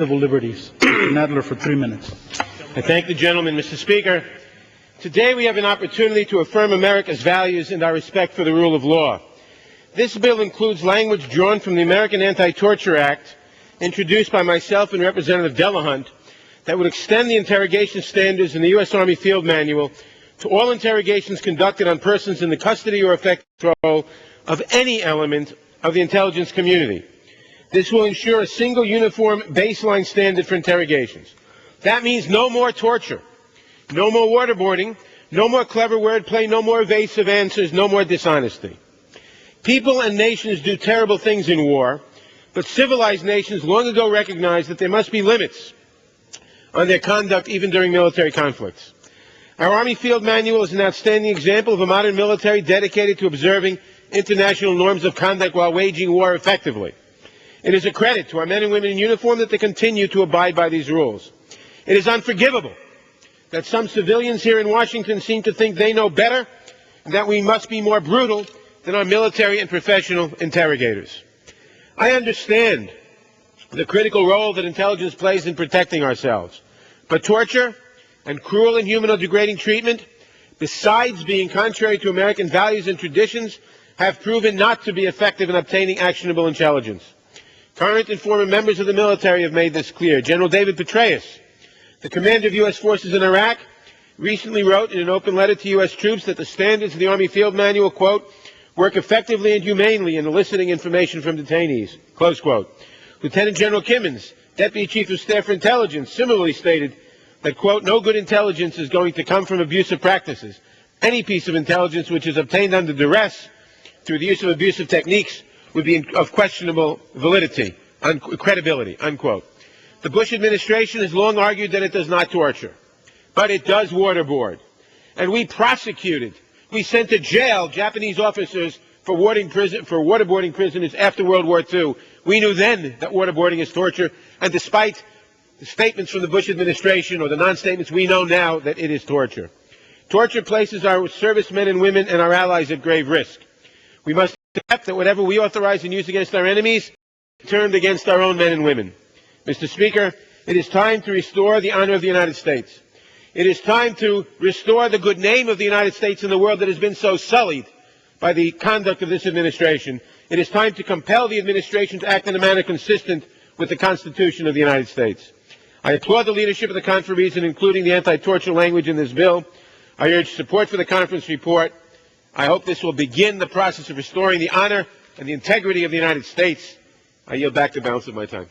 Civil Liberties. Mr. Nadler for 3 minutes. I thank the gentleman, Mr. Speaker. Today we have an opportunity to affirm America's values and our respect for the rule of law. This bill includes language drawn from the American Anti-Torture Act, introduced by myself and Representative Delahunt, that would extend the interrogation standards in the U.S. Army Field Manual to all interrogations conducted on persons in the custody or effective control of any element of the intelligence community. This will ensure a single uniform baseline standard for interrogations. That means no more torture, no more waterboarding, no more clever wordplay, no more evasive answers, no more dishonesty. People and nations do terrible things in war, but civilized nations long ago recognized that there must be limits on their conduct even during military conflicts. Our Army Field Manual is an outstanding example of a modern military dedicated to observing international norms of conduct while waging war effectively. It is a credit to our men and women in uniform that they continue to abide by these rules. It is unforgivable that some civilians here in Washington seem to think they know better and that we must be more brutal than our military and professional interrogators. I understand the critical role that intelligence plays in protecting ourselves, but torture and cruel, inhuman, or degrading treatment, besides being contrary to American values and traditions, have proven not to be effective in obtaining actionable intelligence. Current and former members of the military have made this clear. General David Petraeus, the commander of U.S. forces in Iraq, recently wrote in an open letter to U.S. troops that the standards of the Army Field Manual, quote, work effectively and humanely in eliciting information from detainees, close quote. Lieutenant General Kimmons, Deputy Chief of Staff for Intelligence, similarly stated that, quote, no good intelligence is going to come from abusive practices. Any piece of intelligence which is obtained under duress through the use of abusive techniques would be of questionable validity, credibility, unquote. The Bush administration has long argued that it does not torture, but it does waterboard. And we prosecuted, we sent to jail Japanese officers for waterboarding prisoners after World War II. We knew then that waterboarding is torture, and despite the statements from the Bush administration or the non-statements, we know now that it is torture. Torture places our servicemen and women and our allies at grave risk. We must accept that whatever we authorize and use against our enemies is turned against our own men and women. Mr. Speaker, it is time to restore the honor of the United States. It is time to restore the good name of the United States in the world that has been so sullied by the conduct of this administration. It is time to compel the administration to act in a manner consistent with the Constitution of the United States. I applaud the leadership of the conferees in including the anti-torture language in this bill. I urge support for the conference report. I hope this will begin the process of restoring the honor and the integrity of the United States. I yield back the balance of my time.